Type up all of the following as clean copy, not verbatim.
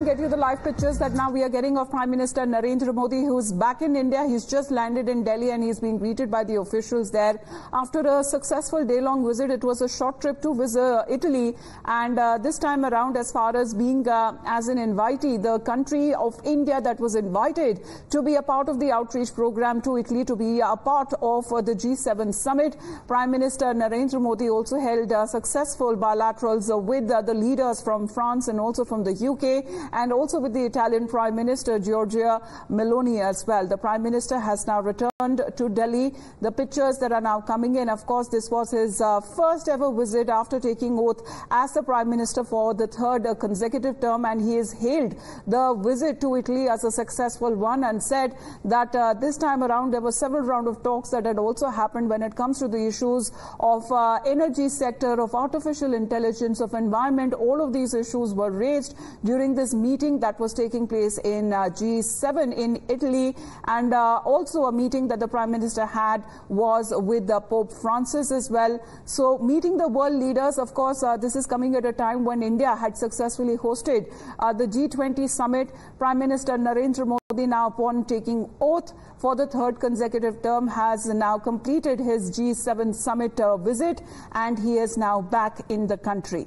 get you the live pictures that now we are getting of Prime Minister Narendra Modi, who's back in India. He's just landed in Delhi and he's being greeted by the officials there. After a successful day-long visit, it was a short trip to visit Italy, and this time around, as far as being as an invitee, the country of India that was invited to be a part of the outreach program to Italy, to be a part of the G7 summit. Prime Minister Narendra Modi also held successful bilaterals with the leaders from France and also from the UK, and also with the Italian Prime Minister Giorgia Meloni as well. The Prime Minister has now returned to Delhi. The pictures that are now coming in, of course, this was his first ever visit after taking oath as the Prime Minister for the third consecutive term, and he has hailed the visit to Italy as a successful one and said that this time around there were several rounds of talks that had also happened when it comes to the issues of energy sector, of artificial intelligence, of environment. All of these issues were raised during this meeting that was taking place in G7 in Italy, and also a meeting that the Prime Minister had was with the Pope Francis as well. So meeting the world leaders, of course, this is coming at a time when India had successfully hosted the G20 summit. Prime Minister Narendra Modi, now upon taking oath for the third consecutive term, has now completed his G7 summit visit, and he is now back in the country.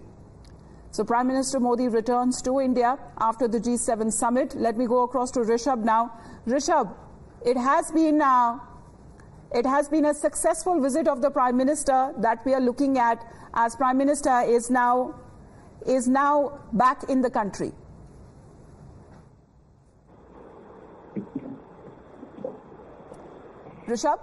So Prime Minister Modi returns to India after the G7 summit. Let me go across to Rishabh now. Rishabh, it has been a successful visit of the Prime Minister that we are looking at, as Prime Minister is now back in the country. Rishabh?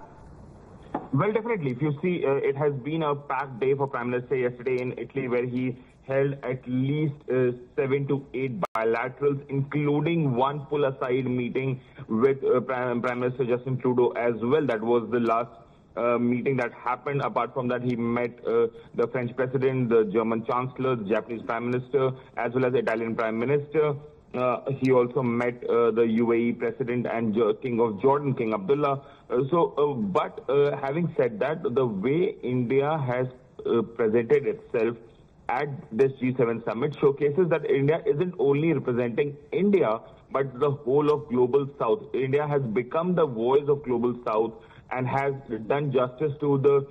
Well, definitely. If you see, it has been a packed day for Prime Minister yesterday in Italy, where he held at least 7 to 8 bilaterals, including one pull-aside meeting with Prime Minister Justin Trudeau as well. That was the last meeting that happened. Apart from that, he met the French President, the German Chancellor, the Japanese Prime Minister, as well as the Italian Prime Minister. He also met the UAE President and King of Jordan, King Abdullah. But having said that, the way India has presented itself at this G7 summit showcases that India isn't only representing India, but the whole of Global South. India has become the voice of Global South and has done justice to the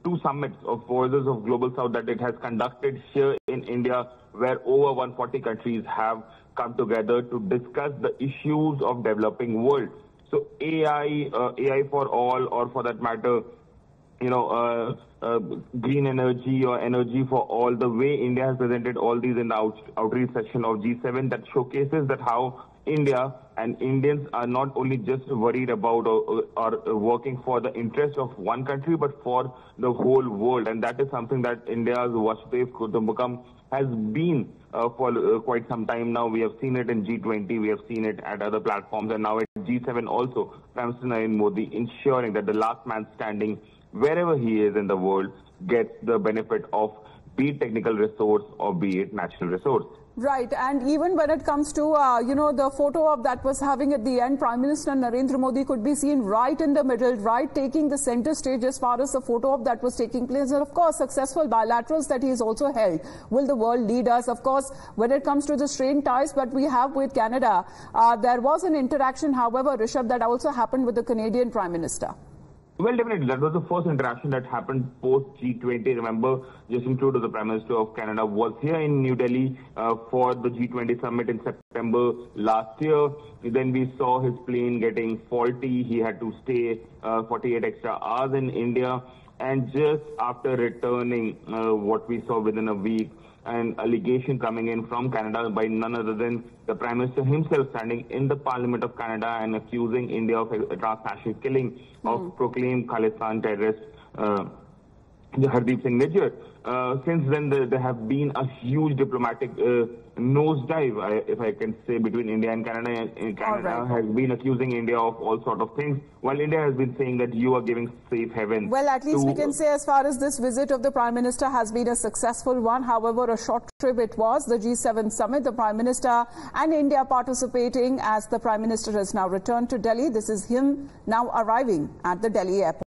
two summits of voices of Global South that it has conducted here in India, where over 140 countries have come together to discuss the issues of developing world. So AI for all, or for that matter, green energy or energy for all, the way India has presented all these in the outreach section of G7, that showcases that how India and Indians are not only just worried about or working for the interest of one country, but for the whole world. And that is something that India's Vasudev Kutumbakam has been for quite some time now. We have seen it in G20, we have seen it at other platforms, and now at G7 also, Prime Minister Narendra Modi ensuring that the last man standing, wherever he is in the world, gets the benefit of be it technical resource or be it natural resource. Right, and even when it comes to, the photo of that was having at the end, Prime Minister Narendra Modi could be seen right in the middle, right taking the center stage as far as the photo of that was taking place. And of course, successful bilaterals that he has also held with the world leaders. Of course, when it comes to the strained ties that we have with Canada, there was an interaction, however, Rishabh, that also happened with the Canadian Prime Minister. Well, definitely. That was the first interaction that happened post G20. Remember, Justin Trudeau, the Prime Minister of Canada, was here in New Delhi for the G20 summit in September last year. Then we saw his plane getting faulty. He had to stay 48 extra hours in India. And just after returning, what we saw within a week, an allegation coming in from Canada by none other than the Prime Minister himself, standing in the Parliament of Canada and accusing India of a transnational killing of proclaimed Khalistan terrorist Hardeep Singh Nijjar. Since then, there have been a huge diplomatic nosedive, if I can say, between India and Canada. And Canada has been accusing India of all sort of things, while India has been saying that you are giving safe haven. Well, at least we can say, as far as this visit of the Prime Minister has been a successful one. However, a short trip it was, the G7 summit, the Prime Minister and India participating, as the Prime Minister has now returned to Delhi. This is him now arriving at the Delhi airport.